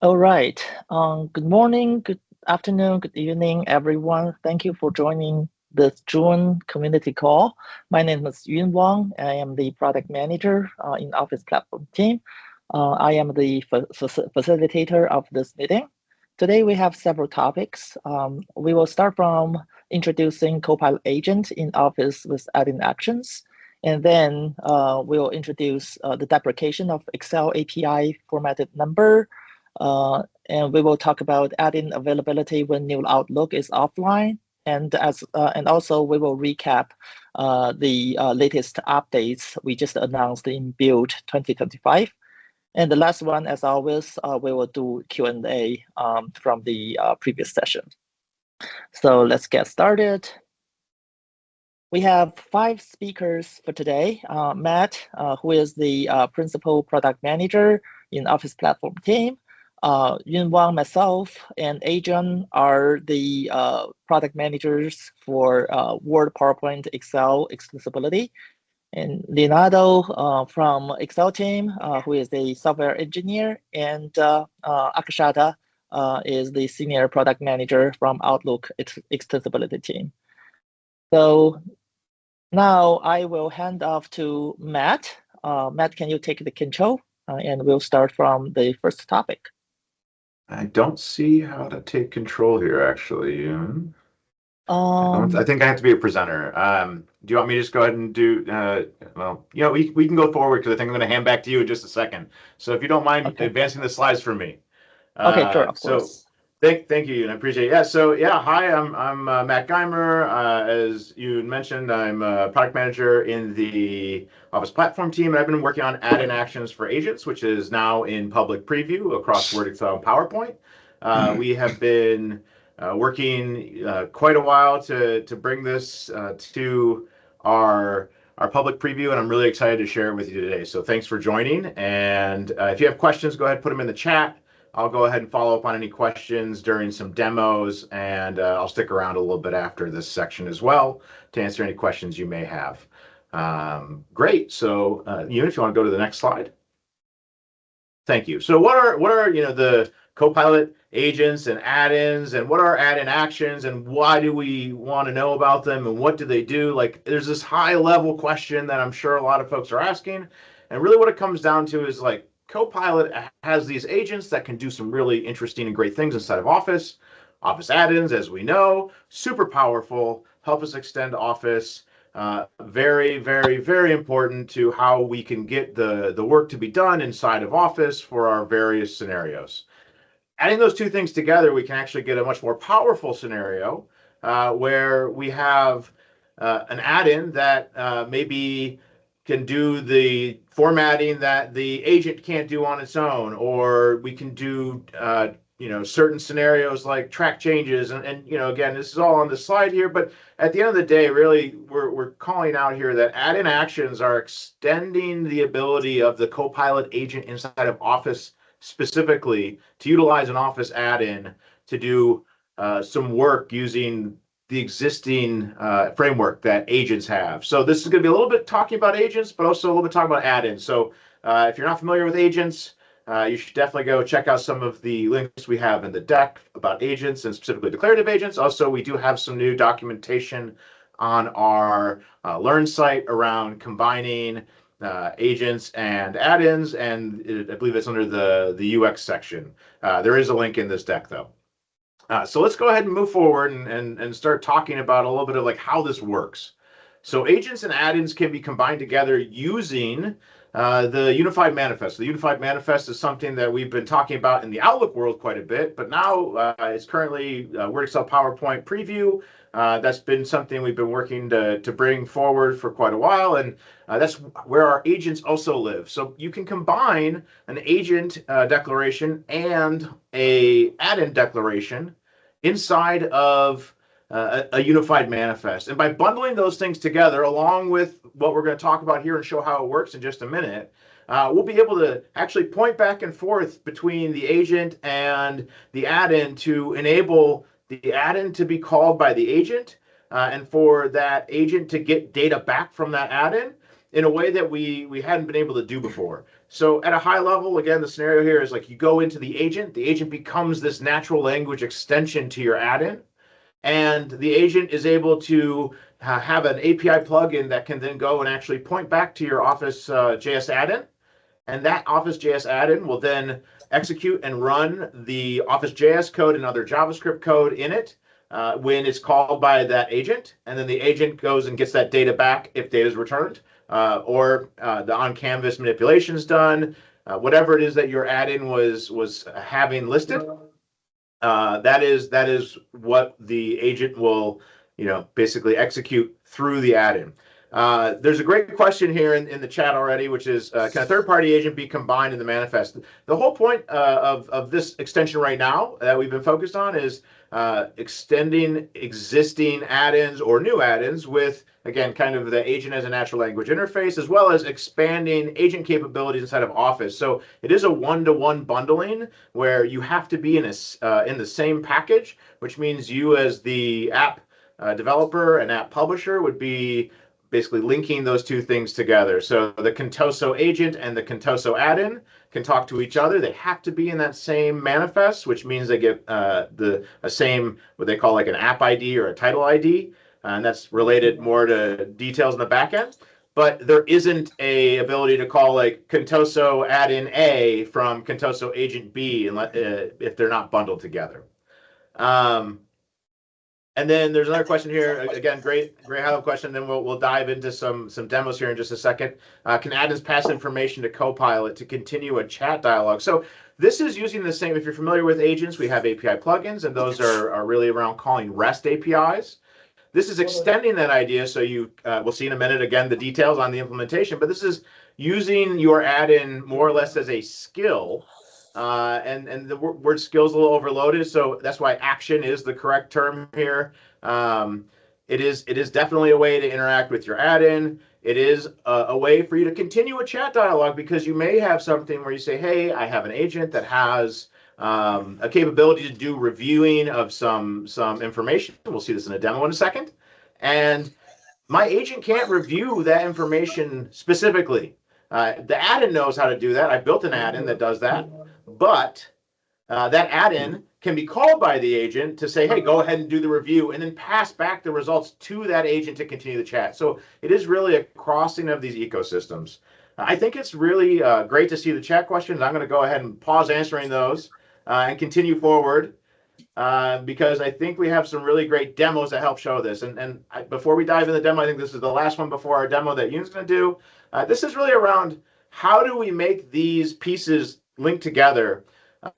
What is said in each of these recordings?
All right. Good morning, good afternoon, good evening, everyone. Thank you for joining this June community call. My name is Yun Wang. I am the product manager in Office Platform team. I am the facilitator of this meeting. Today we have several topics. We will start from introducing Copilot agent in Office with add-in actions. And then we'll introduce the deprecation of Excel API formatted number. And we will talk about add-in availability when new Outlook is offline. And also we will recap the latest updates we just announced in Build 2025. And the last one, as always, we will do Q&A from the previous session. So let's get started. We have 5 speakers for today. Matt, who is the principal product manager in Office Platform team. Yun Wang, myself, and Adrian are the product managers for Word, PowerPoint, Excel accessibility. And Leonardo from Excel team, who is the software engineer, and Akshayta is the senior product manager from Outlook accessibility team. So now I will hand off to Matt. Matt, can you take the control? And we'll start from the first topic. I don't see how to take control here, actually. I think I have to be a presenter. Do you want me to just go ahead and do, well, we can go forward because I think I'm going to hand back to you in just a second. So if you don't mind advancing the slides for me. Okay, sure, of course. Thank you, and I appreciate it. Hi, I'm Matt Geimer. As you mentioned, I'm a product manager in the Office Platform team, and I've been working on add-in actions for agents, which is now in public preview across Word, Excel, and PowerPoint. We have been working quite a while to bring this to our public preview, and I'm really excited to share it with you today. So thanks for joining, and if you have questions, go ahead and put them in the chat. I'll go ahead and follow up on any questions during some demos, and I'll stick around a little bit after this section as well to answer any questions you may have. Great. So, Yun, if you want to go to the next slide. Thank you. So, what are the Copilot agents and add-ins, and what are add-in actions, and why do we want to know about them, and what do they do? Like, there's this high-level question that I'm sure a lot of folks are asking, and really what it comes down to is like, Copilot has these agents that can do some really interesting and great things inside of Office. Office add-ins, as we know, super powerful, help us extend Office. Very, very, very important to how we can get the work to be done inside of Office for our various scenarios. Adding those two things together, we can actually get a much more powerful scenario where we have an add-in that maybe can do the formatting that the agent can't do on its own, or we can do certain scenarios like track changes, and again, this is all on the slide here, but at the end of the day, really, we're calling out here that add-in actions are extending the ability of the Copilot agent inside of Office specifically to utilize an Office add-in to do some work using the existing framework that agents have. So this is going to be a little bit talking about agents, but also a little bit talking about add-ins. So if you're not familiar with agents, you should definitely go check out some of the links we have in the deck about agents and specifically declarative agents. Also, we do have some new documentation on our Learn site around combining agents and add-ins, and I believe it's under the UX section. There is a link in this deck, though. So let's go ahead and move forward and start talking about a little bit of like how this works. So agents and add-ins can be combined together using the Unified Manifest. The Unified Manifest is something that we've been talking about in the Outlook world quite a bit, but now it's currently Word, Excel, PowerPoint preview. That's been something we've been working to bring forward for quite a while, and that's where our agents also live. So you can combine an agent declaration and a add-in declaration inside of a unified manifest. And by bundling those things together, along with what we're going to talk about here and show how it works in just a minute, we'll be able to actually point back and forth between the agent and the add-in to enable the add-in to be called by the agent and for that agent to get data back from that add-in. in a way that we hadn't been able to do before. So at a high level, again, the scenario here is like you go into the agent becomes this natural language extension to your add-in, and the agent is able to have an API plugin that can then go and actually point back to your Office JS add-in, and that Office JS add-in will then execute and run the Office JS code and other JavaScript code in it when it's called by that agent, and then the agent goes and gets that data back if data is returned, or the on-canvas manipulation is done, whatever it is that your add-in was having listed. That is what the agent will, basically execute through the add-in. There's a great question here in the chat already, which is, can a third-party agent be combined in the manifest? The whole point of this extension right now that we've been focused on is extending existing add-ins or new add-ins with, again, kind of the agent as a natural language interface, as well as expanding agent capabilities inside of Office. So it is a one-to-one bundling where you have to be in the same package, which means you as the app developer and app publisher would be basically linking those two things together. So the Contoso agent and the Contoso add-in can talk to each other. They have to be in that same manifest, which means they get a same, what they call like an app ID or a title ID, and that's related more to details in the back end. But there isn't a ability to call like Contoso add-in A from Contoso agent B if they're not bundled together. And then there's another question here. Again, great high-level question. Then we'll dive into some demos here in just a second. Can add-ins pass information to Copilot to continue a chat dialogue? So this is using the same. If you're familiar with agents, we have API plugins, and those are really around calling REST APIs. This is extending that idea. So we'll see in a minute again the details on the implementation. But this is using your add-in more or less as a skill. And the word skill is a little overloaded, so that's why action is the correct term here. It is definitely a way to interact with your add-in. It is a way for you to continue a chat dialogue, because you may have something where you say, hey, I have an agent that has a capability to do reviewing of some information. We'll see this in a demo in a second. And my agent can't review that information specifically. The add-in knows how to do that. I built an add-in that does that. But that add-in can be called by the agent to say, hey, go ahead and do the review, and then pass back the results to that agent to continue the chat. So it is really a crossing of these ecosystems. I think it's really great to see the chat questions. I'm going to go ahead and pause answering those and continue forward because I think we have some really great demos that help show this. And before we dive in the demo, I think this is the last one before our demo that Yun's going to do. This is really around how do we make these pieces linked together.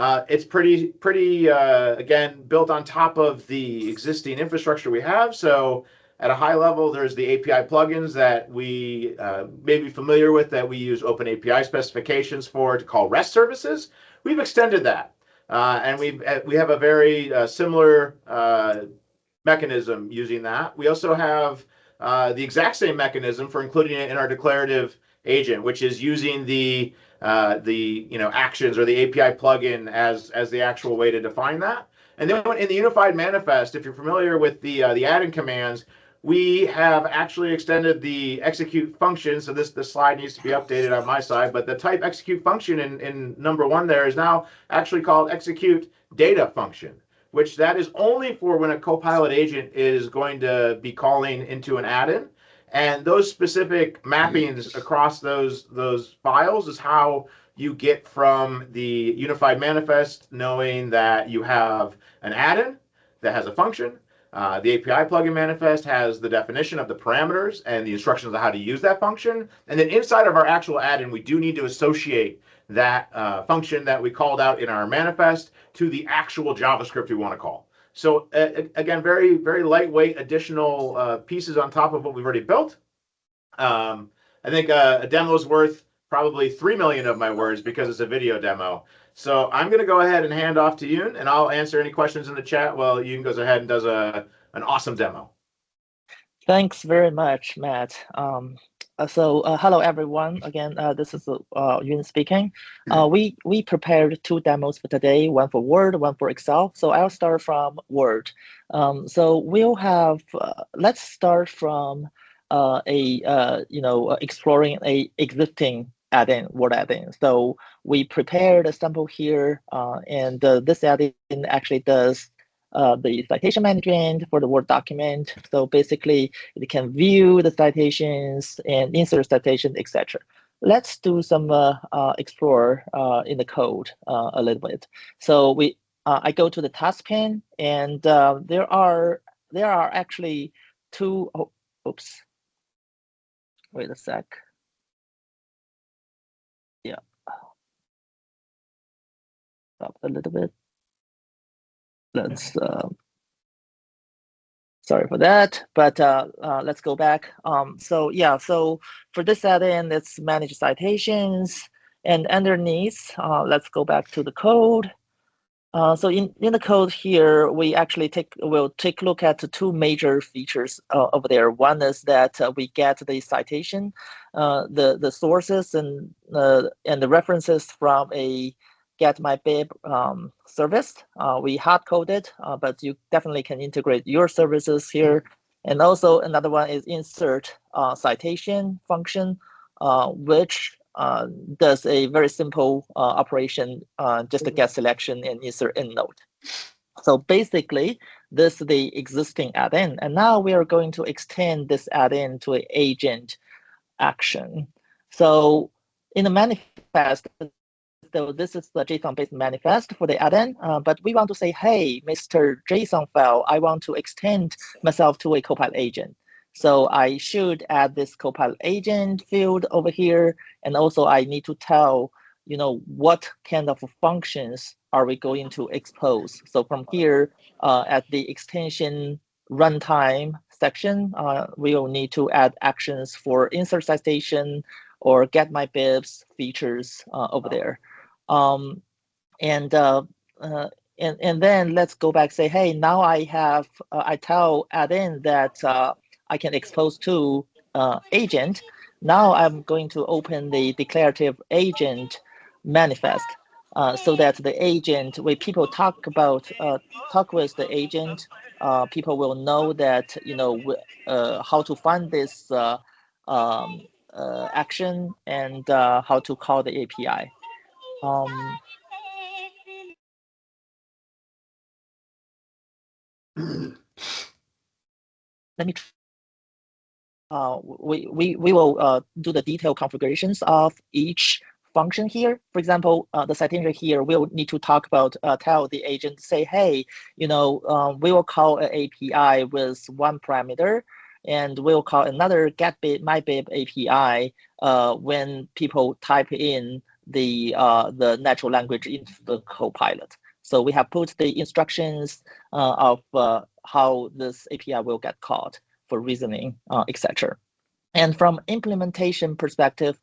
It's pretty again, built on top of the existing infrastructure we have. So at a high level, there's the API plugins that we may be familiar with, that we use open API specifications for to call REST services. We've extended that. And we have a very similar mechanism using that. We also have the exact same mechanism for including it in our declarative agent, which is using the actions or the API plugin as the actual way to define that. And then in the unified manifest, if you're familiar with the add-in commands, we have actually extended the execute function. So this slide needs to be updated on my side, but the type execute function in number 1 there is now actually called execute data function, which that is only for when a Copilot agent is going to be calling into an add-in. And those specific mappings across those files is how you get from the unified manifest, knowing that you have an add-in that has a function. The API plugin manifest has the definition of the parameters and the instructions on how to use that function. And then inside of our actual add-in, we do need to associate that function that we called out in our manifest to the actual JavaScript we want to call. So again, very, very lightweight additional pieces on top of what we've already built. I think a demo is worth probably 3 million of my words because it's a video demo. So I'm going to go ahead and hand off to Yun, and I'll answer any questions in the chat while Yun goes ahead and does an awesome demo. Thanks very much, Matt. Hello everyone. Again, this is Yun speaking. We prepared 2 demos for today, one for Word, one for Excel. So I'll start from Word. So we'll have, let's start from exploring a existing add-in, word add-in. So we prepared a sample here, and this add-in actually does the citation management for the Word document. So basically, it can view the citations and insert citation, etc. Let's do some explore in the code a little bit. So I go to the task pane, and there are actually two. Oh, oops. Wait a sec. Yeah. Stop a little bit. Let's. Sorry for that, but let's go back. So yeah, so for this add-in, it's manage citations, and underneath, let's go back to the code. So in the code here, we actually will take a look at the two major features over there. One is that we get the citation, the sources and the references from a get my bib service. We hard coded, but you definitely can integrate your services here. And also another one is insert citation function, which does a very simple operation just to get selection and insert endnote. So basically, this is the existing add-in, and now we are going to extend this add-in to an agent action. So in the manifest, so this is the JSON-based manifest for the add-in, but we want to say, hey, Mr. JSON file, I want to extend myself to a Copilot agent. So I should add this Copilot agent field over here, and also I need to tell, what kind of functions are we going to expose. So from here, at the extension runtime section, we will need to add actions for insert citation or get my bibs features over there. And then let's go back, say, hey, now I have, I tell add-in that I can expose to agent. Now I'm going to open the declarative agent manifest so that the agent, when people talk with the agent, people will know that, how to find this action and how to call the API. Let me. We will do the detailed configurations of each function here. For example, the citation here, we'll need to talk about tell the agent, say, hey, we will call an API with one parameter, and we'll call another get my bib API when people type in the natural language into the Copilot. So we have put the instructions of how this API will get called for reasoning, etc. And from implementation perspective,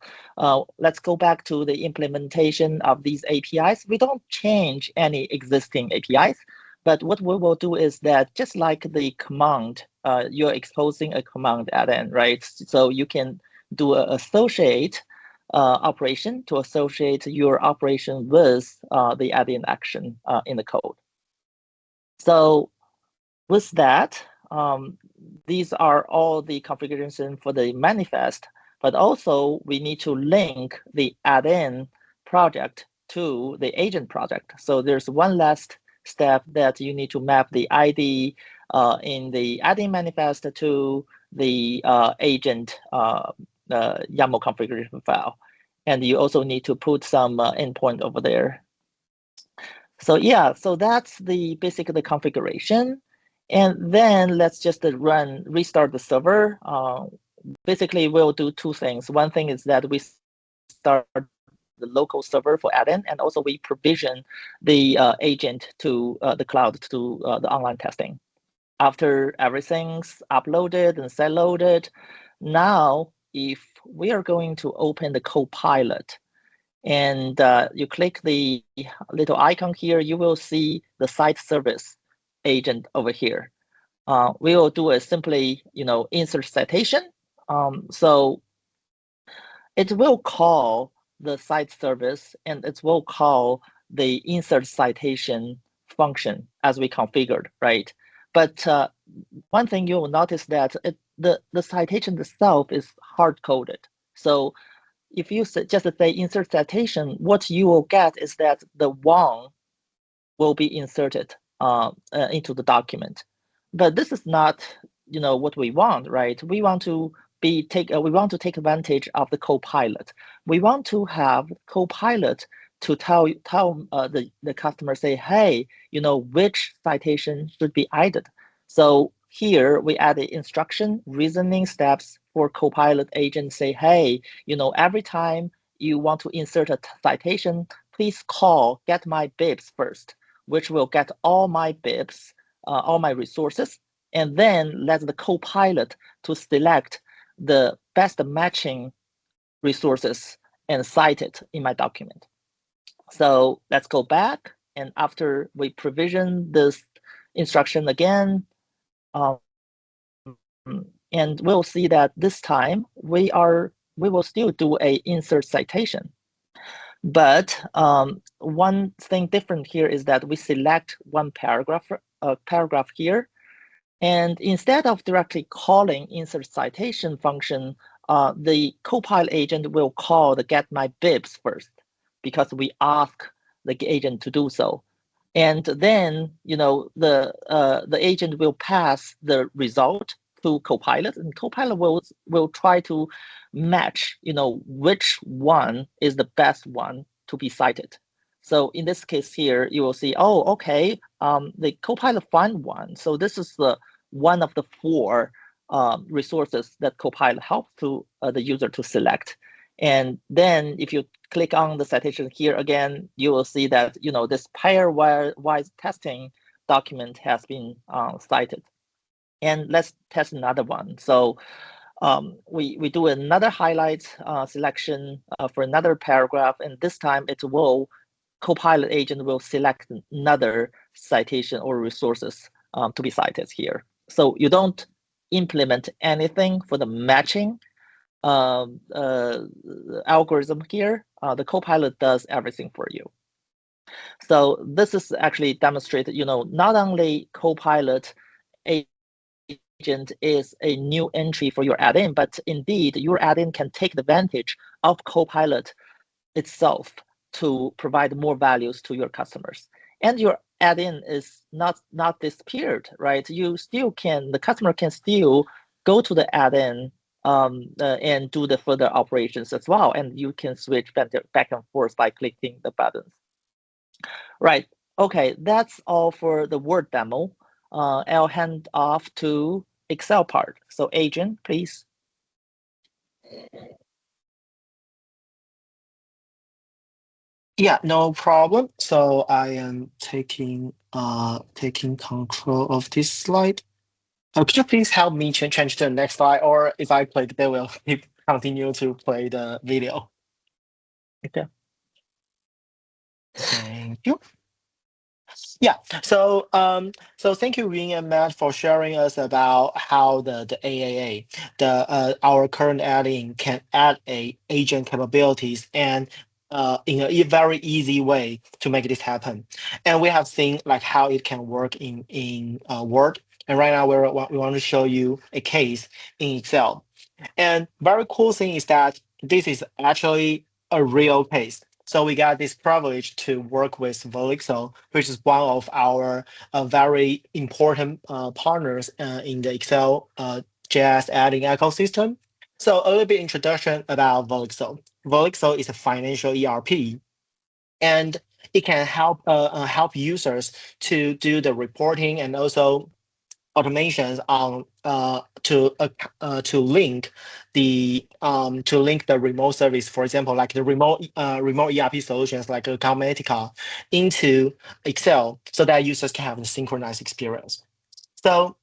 let's go back to the implementation of these APIs. We don't change any existing APIs, but what we will do is that just like the command, you're exposing a command add-in, right? So you can do an associate operation to associate your operation with the add-in action in the code. So with that, these are all the configuration for the manifest, but also we need to link the add-in project to the agent project. So there's one last step that you need to map the ID in the add-in manifest to the agent YAML configuration file. And you also need to put some endpoint over there. So yeah, so that's basically the configuration. And then let's just restart the server. Basically, we'll do two things. One thing is that we start the local server for add-in, and also we provision the agent to the cloud to do the online testing. After everything's uploaded and set loaded, now if we are going to open the Copilot, and you click the little icon here, you will see the site service agent over here. We will do a simply, insert citation. So it will call the site service, and it will call the insert citation function as we configured, right? But one thing you will notice that the citation itself is hard coded. So if you just say insert citation, what you will get is that the Wang will be inserted into the document. But this is not, what we want, right? We want to we want to take advantage of the Copilot. We want to have Copilot to tell the customer, say, hey, which citation should be added. So here we add the instruction reasoning steps for Copilot agent, say, hey, every time you want to insert a citation, please call get my bibs first, which will get all my bibs, all my resources, and then let the Copilot to select the best matching resources and cite it in my document. So let's go back, and after we provision this instruction again, and we'll see that this time we will still do a insert citation. But one thing different here is that we select one paragraph here, and instead of directly calling insert citation function, the Copilot agent will call the get my bibs first, because we ask the agent to do so. And then, the agent will pass the result to Copilot, and Copilot will try to match, which one is the best one to be cited. So in this case here, you will see, oh, okay, the Copilot find one. So this is the one of the 4 resources that Copilot helps to the user to select. And then if you click on the citation here again, you will see that this pairwise testing document has been cited. And let's test another one. So we do another highlight selection for another paragraph, and this time Copilot agent will select another citation or resources to be cited here. So you don't implement anything for the matching algorithm here. The Copilot does everything for you. So this is actually demonstrated, not only Copilot agent is a new entry for your add-in, but indeed your add-in can take advantage of Copilot itself to provide more values to your customers. And your add-in is not disappeared, right? The customer can still go to the add-in and do the further operations as well. And you can switch back and forth by clicking the buttons. Right, okay, that's all for the Word demo. I'll hand off to Excel part. So Adrian, please. Yeah, no problem. So I am taking control of this slide. Could you please help me change to the next slide, or if I click, they will continue to play the video. Okay. Thank you. Yeah, so thank you, Yun and Matt, for sharing us about how the AAA, our current add-in can add a agent capabilities and in a very easy way to make this happen. And we have seen like how it can work in Word. And right now we want to show you a case in Excel. And very cool thing is that this is actually a real case. So we got this privilege to work with Volixo, which is one of our very important partners in the Excel JS adding ecosystem. So a little bit introduction about Volixo. Volixo is a financial ERP, and it can help users to do the reporting and also automations on to link the remote service, for example, like the remote ERP solutions like Accountmatica into Excel, so that users can have a synchronized experience. So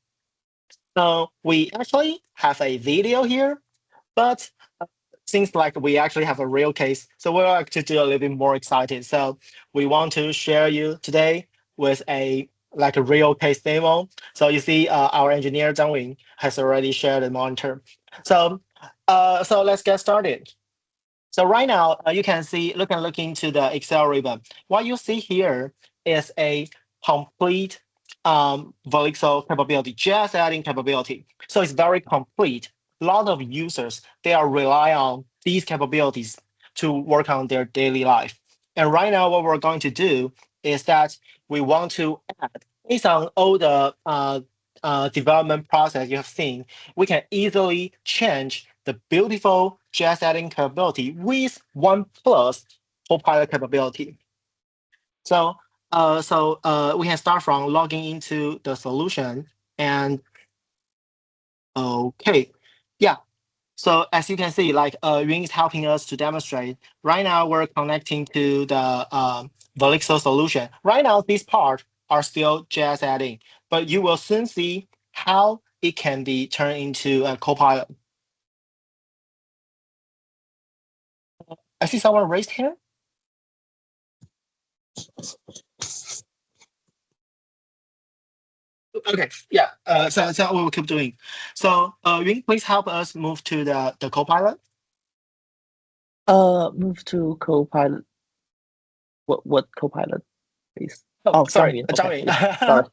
we actually have a video here, but seems like we actually have a real case, so we're like to do a little bit more excited. So we want to share you today with a real case demo. So you see our engineer Zhang Wing has already shared the monitor. So let's get started. So right now you can see, look into the Excel ribbon. What you see here is a complete Volixo capability, just adding capability. So it's very complete. A lot of users, they are rely on these capabilities to work on their daily life. And right now, what we're going to do is that we want to add, based on all the development process you have seen, we can easily change the beautiful just adding capability with 1+ Copilot capability. So we can start from logging into the solution and okay, yeah. So as you can see, like Yun is helping us to demonstrate. Right now we're connecting to the Volixo solution. Right now these parts are still just adding, but you will soon see how it can be turned into a Copilot. I see someone raised hand. Okay, yeah. So we will keep doing. So Yun, please help us move to the Copilot. Move to Copilot. What Copilot, please? Oh, sorry, Zhang Yun. Zhang Okay, sorry.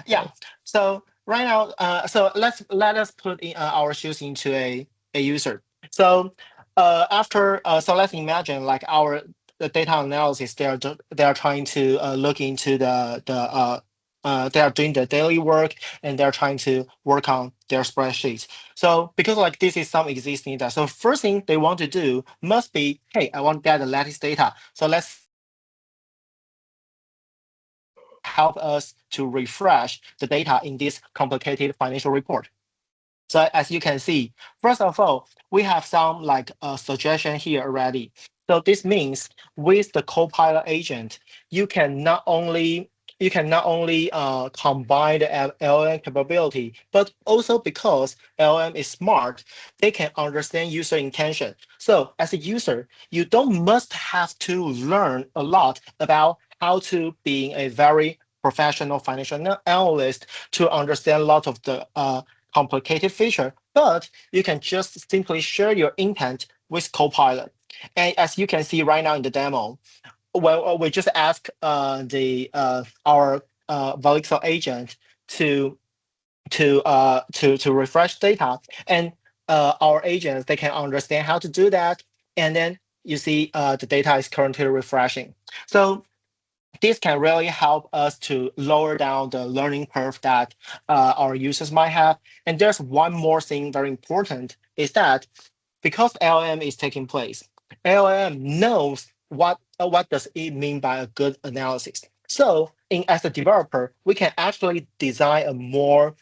Yeah. So right now, so let us put in our shoes into a user. So after so let's imagine like the data analysis. They are trying to look into they are doing the daily work and they're trying to work on their spreadsheets. So because like this is some existing data, so first thing they want to do must be, hey, I want to get the latest data. So let's help us to refresh the data in this complicated financial report. So as you can see, first of all, we have some like suggestion here already. So this means with the Copilot agent, you can not only combine the LLM capability, but also because LLM is smart, they can understand user intention. So as a user, you don't must have to learn a lot about how to being a very professional financial analyst to understand a lot of the complicated feature, but you can just simply share your intent with Copilot. And as you can see right now in the demo, well, we just ask our Volixo agent to refresh data, and our agents, they can understand how to do that, and then you see the data is currently refreshing. So this can really help us to lower down the learning curve that our users might have. And there's one more thing very important is that because LLM is taking place, LLM knows what does it mean by a good analysis. So as a developer, we can actually design a more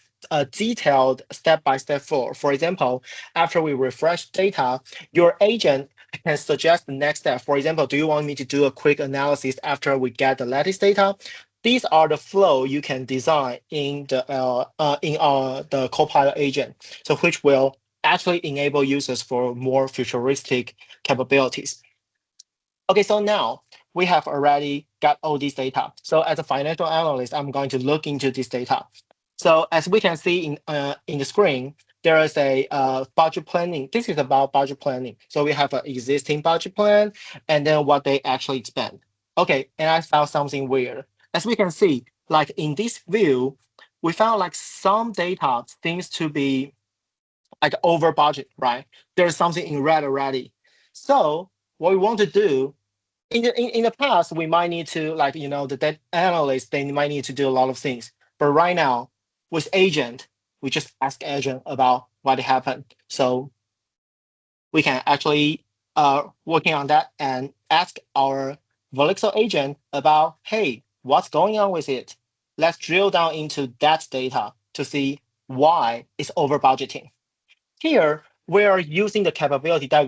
detailed step-by-step flow. For example, after we refresh data, your agent can suggest the next step. For example, do you want me to do a quick analysis after we get the latest data? These are the flow you can design in the Copilot agent, so which will actually enable users for more futuristic capabilities. Okay, so now we have already got all these data. So as a financial analyst, I'm going to look into this data. So as we can see in the screen, there is a budget planning. This is about budget planning. So we have an existing budget plan and then what they actually spend. Okay, and I found something weird. As we can see, like in this view, we found like some data seems to be like over budget, right? There's something in red already. So what we want to do in the past, we might need to like, the data analysts, they might need to do a lot of things. But right now with agent, we just ask agent about what happened. So we can actually working on that and ask our Volixo agent about, hey, what's going on with it? Let's drill down into that data to see why it's over budgeting. Here, we're using the capability that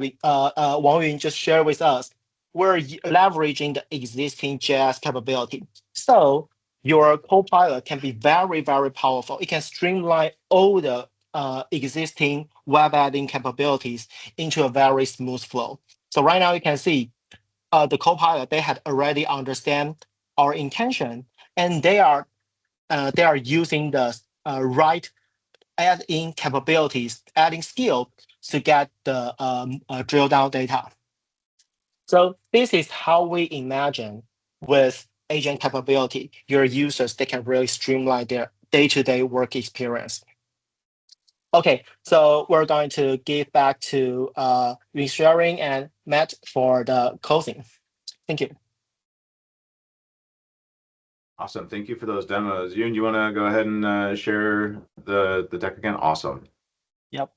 Wang Yun just shared with us. We're leveraging the existing JS capability. So your Copilot can be very, very powerful. It can streamline all the existing web adding capabilities into a very smooth flow. So right now you can see the Copilot, they had already understand our intention, and they are using the right add-in capabilities, adding skill to get the drill down data. So this is how we imagine with agent capability, your users, they can really streamline their day-to-day work experience. Okay, so we're going to give back to Sharing and Matt for the closing. Thank you. Awesome. Thank you for those demos. Yun, you want to go ahead and share the deck again? Awesome. Yep.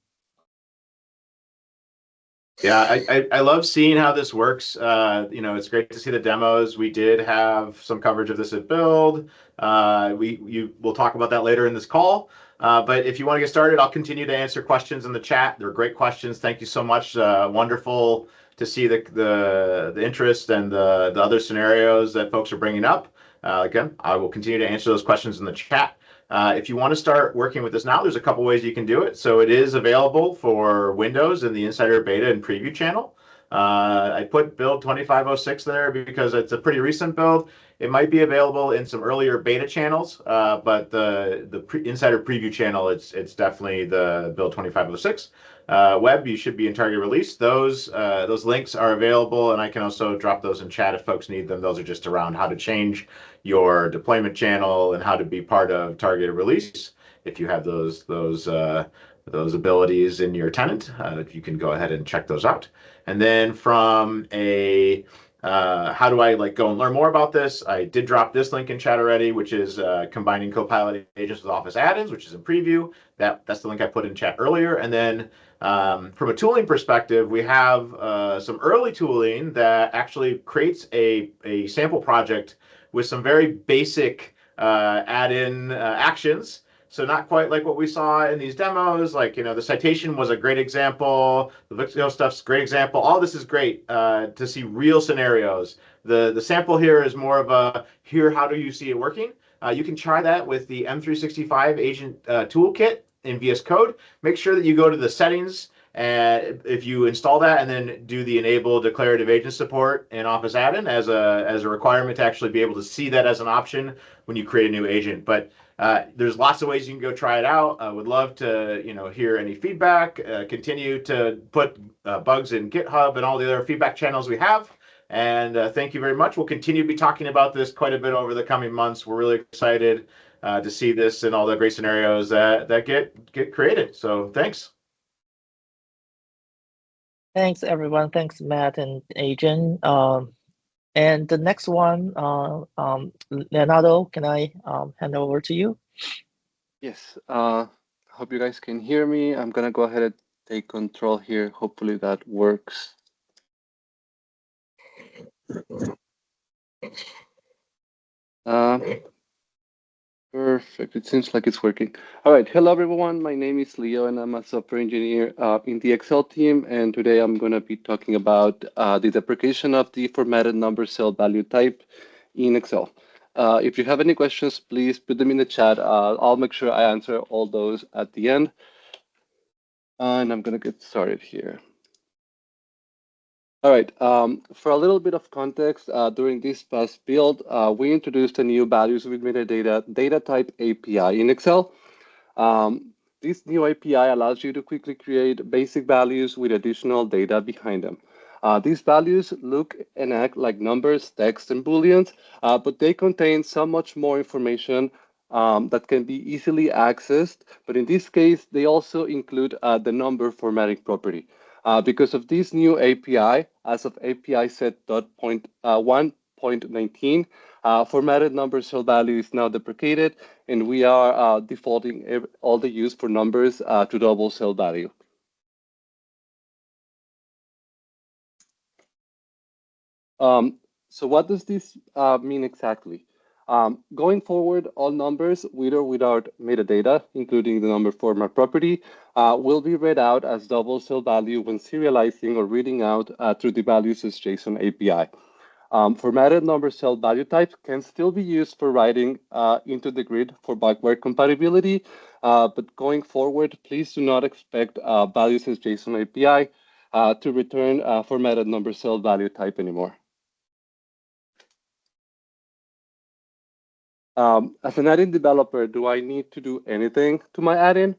Yeah, I love seeing how this works. It's great to see the demos. We did have some coverage of this at Build. We'll talk about that later in this call. But if you want to get started, I'll continue to answer questions in the chat. They're great questions. Thank you so much. Wonderful to see the interest and the other scenarios that folks are bringing up. Again, I will continue to answer those questions in the chat. If you want to start working with this now, there's a couple ways you can do it. So it is available for Windows in the Insider Beta and Preview channel. I put Build 2506 there because it's a pretty recent build. It might be available in some earlier beta channels, but the Insider Preview channel, it's definitely the Build 2506. Web, you should be in target release. Those links are available, and I can also drop those in chat if folks need them. Those are just around how to change your deployment channel and how to be part of targeted release. If you have those abilities in your tenant, you can go ahead and check those out. And then from a how do I go and learn more about this? I did drop this link in chat already, which is combining Copilot agents with Office add-ins, which is in preview. That's the link I put in chat earlier. And then from a tooling perspective, we have some early tooling that actually creates a sample project with some very basic add-in actions. So not quite like what we saw in these demos, the citation was a great example, the Vixio stuff's a great example. All this is great to see real scenarios. The sample here is more of a, how do you see it working? You can try that with the M365 agent toolkit in VS Code. Make sure that you go to the settings, and if you install that and then do the enable declarative agent support in Office add-in as a requirement to actually be able to see that as an option when you create a new agent. But there's lots of ways you can go try it out. I would love to hear any feedback. Continue to put bugs in GitHub and all the other feedback channels we have. And thank you very much. We'll continue to be talking about this quite a bit over the coming months. We're really excited to see this and all the great scenarios that get created. So thanks. Thanks, everyone. Thanks, Matt and Adrian. And the next one, Leonardo, can I hand over to you? Yes. Hope you guys can hear me. I'm going to go ahead and take control here. Hopefully that works. Perfect. It seems like it's working. All right. Hello, everyone. My name is Leo, and I'm a software engineer in the Excel team. And today I'm going to be talking about the deprecation of the formatted number cell value type in Excel. If you have any questions, please put them in the chat. I'll make sure I answer all those at the end. And I'm going to get started here. All right, for a little bit of context, during this past build, we introduced a new values with metadata data type API in Excel. This new API allows you to quickly create basic values with additional data behind them. These values look and act like numbers, text, and booleans, but they contain so much more information that can be easily accessed. But in this case, they also include the number formatting property. Because of this new API, as of API set 1.19, formatted number cell value is now deprecated, and we are defaulting all the use for numbers to double cell value. So what does this mean exactly? Going forward, all numbers with or without metadata, including the number format property, will be read out as double cell value when serializing or reading out through the values as JSON API. Formatted number cell value types can still be used for writing into the grid for backward compatibility, but going forward, please do not expect values as JSON API to return formatted number cell value type anymore. As an add-in developer, do I need to do anything to my add-in?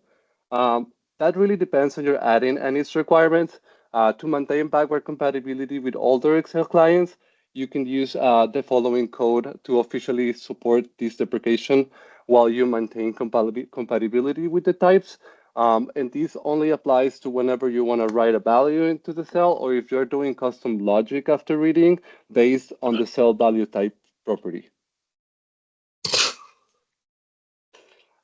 That really depends on your add-in and its requirements. To maintain backward compatibility with older Excel clients, you can use the following code to officially support this deprecation while you maintain compatibility with the types. And this only applies to whenever you want to write a value into the cell, or if you're doing custom logic after reading based on the cell value type property.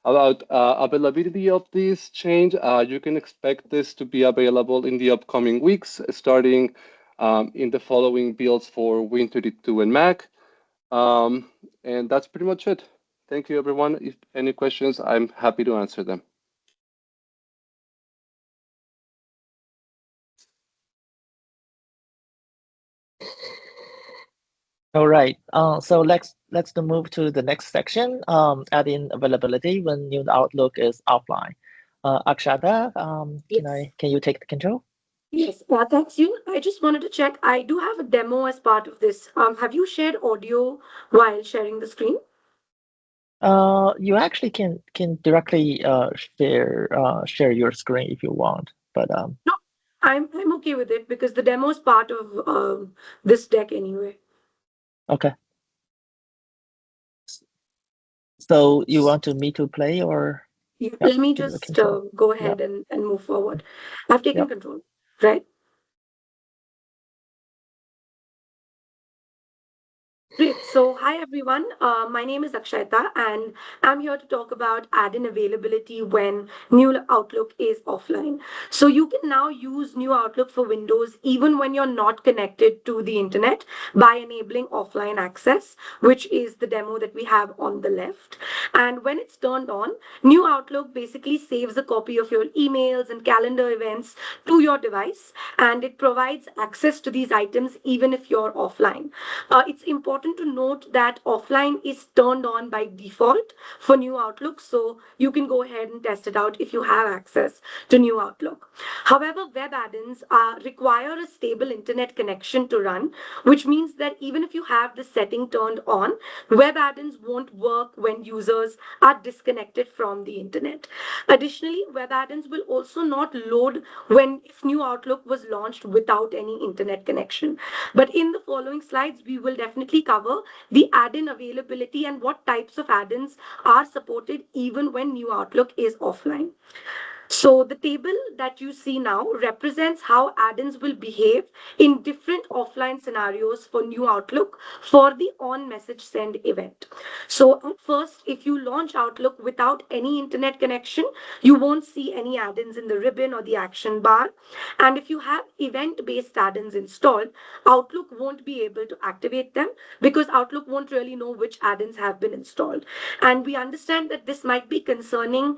About availability of this change, you can expect this to be available in the upcoming weeks, starting in the following builds for Win32 and Mac. And that's pretty much it. Thank you, everyone. If any questions, I'm happy to answer them. All right. So let's move to the next section. Add-in availability when new Outlook is offline. Akshayta, Yes. can you take the control? Yes, thanks you. I just wanted to check. I do have a demo as part of this. Have you shared audio while sharing the screen? You actually can directly share your screen if you want, but No, I'm okay with it because the demo is part of this deck anyway. okay. So you want me to play or? Yeah, Yep, let me give the just control. go Yep. ahead and move forward. I've taken Yep. control, right? Great. So, hi everyone. My name is Akshayta, and I'm here to talk about add-in availability when New Outlook is offline. So, you can now use New Outlook for Windows even when you're not connected to the internet by enabling offline access, which is the demo that we have on the left. And when it's turned on, New Outlook basically saves a copy of your emails and calendar events to your device, and it provides access to these items even if you're offline. It's important to note that offline is turned on by default for New Outlook, so you can go ahead and test it out if you have access to New Outlook. However, web add-ins require a stable internet connection to run, which means that even if you have the setting turned on, web add-ins won't work when users are disconnected from the internet. Additionally, web add-ins will also not load when if New Outlook was launched without any internet connection. But in the following slides, we will definitely cover the add-in availability and what types of add-ins are supported even when New Outlook is offline. So the table that you see now represents how add-ins will behave in different offline scenarios for New Outlook for the on message send event. So at first, if you launch Outlook without any internet connection, you won't see any add-ins in the ribbon or the action bar. And if you have event-based add-ins installed, Outlook won't be able to activate them because Outlook won't really know which add-ins have been installed. And we understand that this might be concerning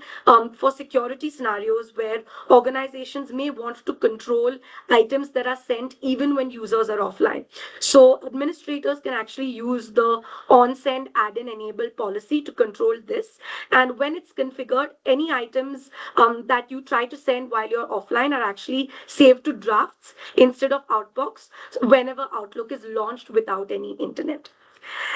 for security scenarios where organizations may want to control items that are sent even when users are offline. So administrators can actually use the on-send add-in enable policy to control this. And when it's configured, any items that you try to send while you're offline are actually saved to drafts instead of outbox whenever Outlook is launched without any internet.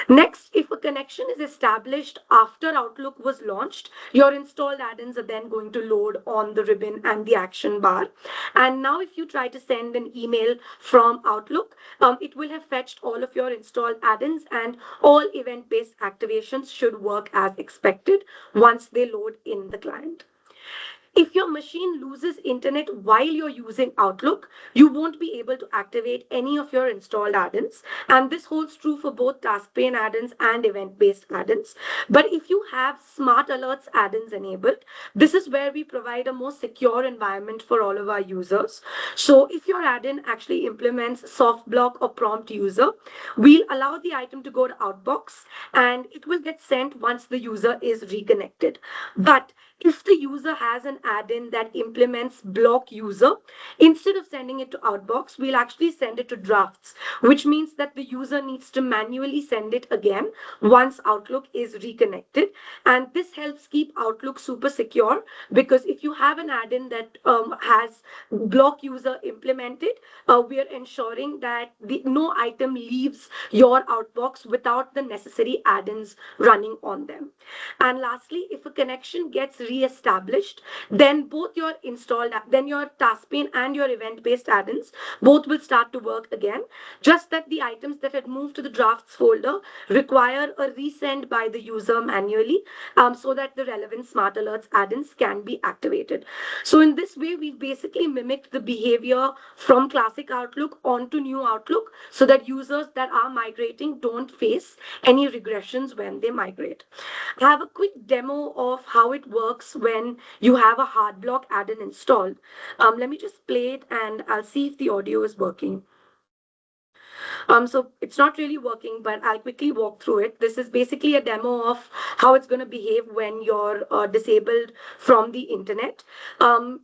Next, if a connection is established after Outlook was launched, your installed add-ins are then going to load on the ribbon and the action bar. And now if you try to send an email from Outlook, it will have fetched all of your installed add-ins and all event-based activations should work as expected once they load in the client. If your machine loses internet while you're using Outlook, you won't be able to activate any of your installed add-ins. And this holds true for both task pane add-ins and event-based add-ins. But if you have smart alerts add-ins enabled, this is where we provide a more secure environment for all of our users. So if your add-in actually implements soft block or prompt user, we'll allow the item to go to Outbox and it will get sent once the user is reconnected. But if the user has an add-in that implements block user, instead of sending it to Outbox, we'll actually send it to drafts, which means that the user needs to manually send it again once Outlook is reconnected. And this helps keep Outlook super secure because if you have an add-in that has block user implemented, we are ensuring that no item leaves your Outbox without the necessary add-ins running on them. And lastly, if a connection gets re-established, then both your then your task pane and your event-based add-ins both will start to work again. Just that the items that had moved to the drafts folder require a resend by the user manually, so that the relevant smart alerts add-ins can be activated. So in this way, we've basically mimicked the behavior from classic Outlook onto new Outlook so that users that are migrating don't face any regressions when they migrate. I have a quick demo of how it works when you have a hard block add-in installed. Let me just play it and I'll see if the audio is working. So it's not really working, but I'll quickly walk through it. This is basically a demo of how it's going to behave when you're disabled from the internet.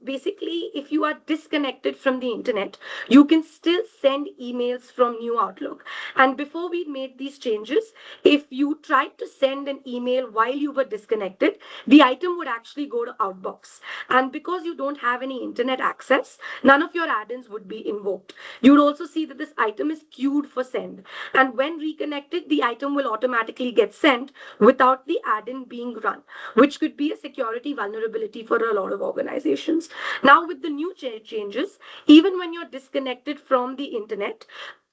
Basically, if you are disconnected from the internet, you can still send emails from New Outlook. And before we made these changes, if you tried to send an email while you were disconnected, the item would actually go to Outbox. And because you don't have any internet access, none of your add-ins would be invoked. You would also see that this item is queued for send. And when reconnected, the item will automatically get sent without the add-in being run, which could be a security vulnerability for a lot of organizations. Now, with the new changes, even when you're disconnected from the internet,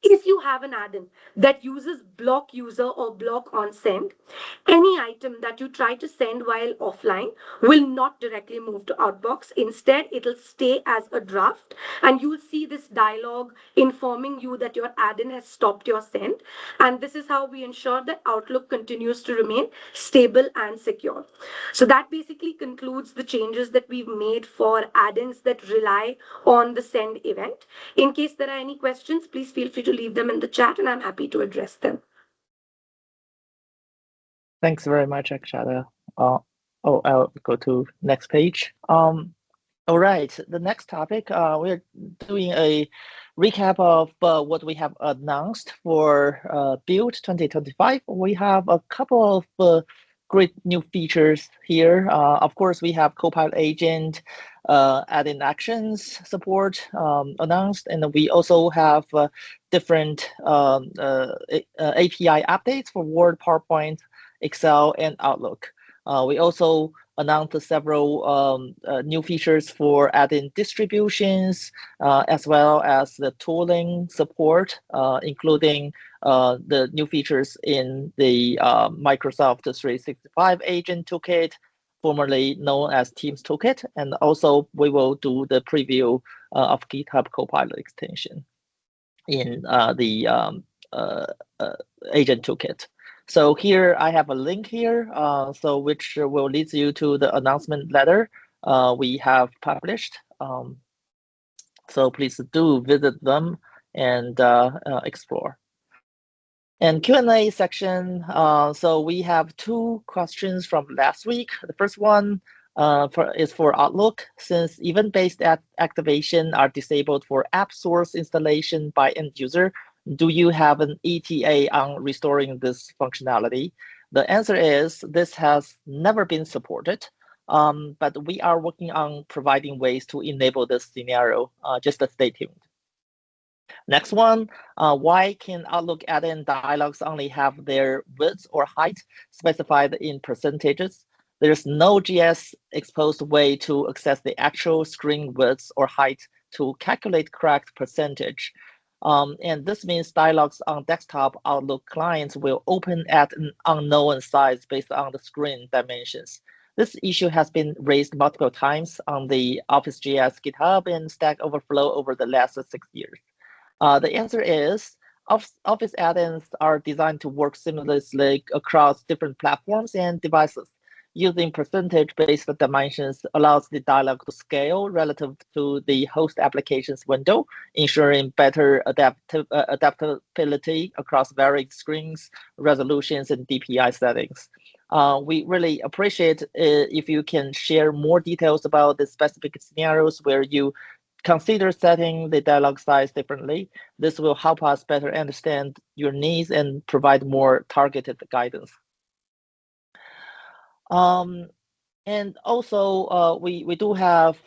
if you have an add-in that uses block user or block on send, any item that you try to send while offline will not directly move to Outbox. Instead, it'll stay as a draft, and you'll see this dialog informing you that your add-in has stopped your send. And this is how we ensure that Outlook continues to remain stable and secure. So that basically concludes the changes that we've made for add-ins that rely on the send event. In case there are any questions, please feel free to leave them in the chat and I'm happy to address them. Thanks very much, Akshayta. I'll go to next page. All right, the next topic, we're doing a recap of what we have announced for Build 2025. We have a couple of great new features here. Of course, we have Copilot agent, add-in actions support announced, and we also have different API updates for Word, PowerPoint, Excel, and Outlook. We also announced several new features for add-in distributions, as well as the tooling support, including the new features in the Microsoft 365 Agent Toolkit, formerly known as Teams Toolkit, and also we will do the preview of GitHub Copilot extension in the Agent Toolkit. So here I have a link here, so which will lead you to the announcement letter we have published. So please do visit them and explore. And Q&A section, so we have two questions from last week. The first one is for Outlook. Since event-based activation are disabled for app source installation by end user, do you have an ETA on restoring this functionality? The answer is this has never been supported, but we are working on providing ways to enable this scenario. Just stay tuned. Next one, why can Outlook add-in dialogues only have their width or height specified in percentages? There's no JS exposed way to access the actual screen width or height to calculate correct percentage. And this means dialogues on desktop Outlook clients will open at an unknown size based on the screen dimensions. This issue has been raised multiple times on the Office.js GitHub and Stack Overflow over the last 6 years. The answer is Office add-ins are designed to work seamlessly across different platforms and devices. Using percentage-based dimensions allows the dialog to scale relative to the host application's window, ensuring better adaptability across varied screens, resolutions, and DPI settings. We really appreciate if you can share more details about the specific scenarios where you consider setting the dialog size differently. This will help us better understand your needs and provide more targeted guidance. And also, we do have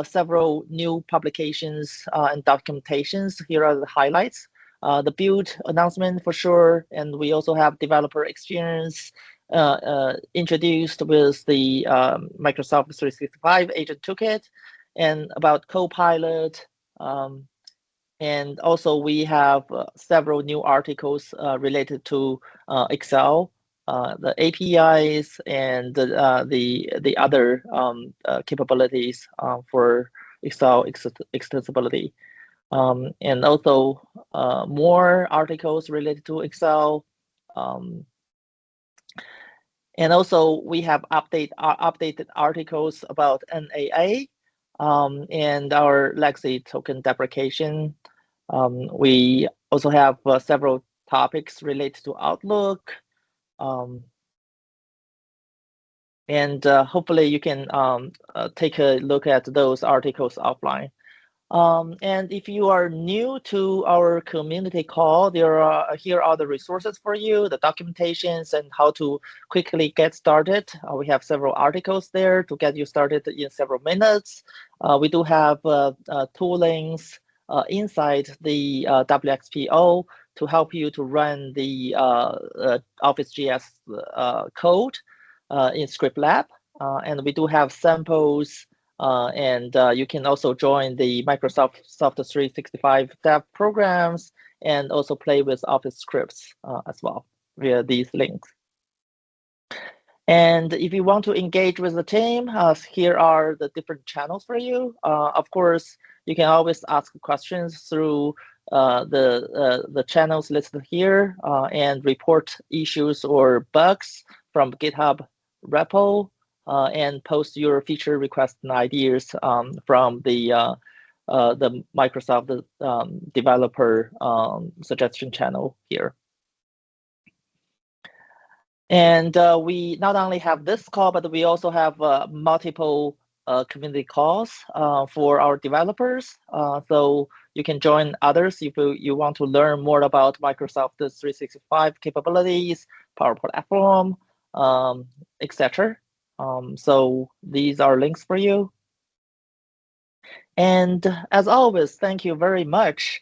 several new publications and documentations. Here are the highlights. The build announcement for sure, and we also have developer experience introduced with the Microsoft 365 Agent Toolkit, and about Copilot. And also we have several new articles related to Excel, the APIs, and the other capabilities for Excel extensibility. And also more articles related to Excel. And also we have updated articles about NAA and our legacy token deprecation. We also have several topics related to Outlook. And hopefully you can take a look at those articles offline. And if you are new to our community call, here are the resources for you, the documentations, and how to quickly get started. We have several articles there to get you started in several minutes. We do have toolings inside the WXPO to help you to run the Office.js code in Script Lab. And we do have samples. And you can also join the Microsoft 365 dev programs and also play with Office scripts as well via these links. And if you want to engage with the team, here are the different channels for you. Of course, you can always ask questions through the channels listed here and report issues or bugs from GitHub repo. And post your feature requests and ideas from the Microsoft developer suggestion channel here. And we not only have this call, but we also have multiple community calls for our developers. So you can join others if you want to learn more about Microsoft 365 capabilities, Power Platform, etc. So these are links for you. And as always, thank you very much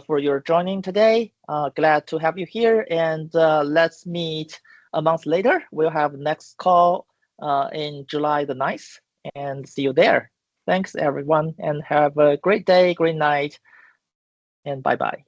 for your joining today. Glad to have you here, and let's meet a month later. We'll have next call in July the 9th, and see you there. Thanks everyone, and have a great day, great night, and bye-bye.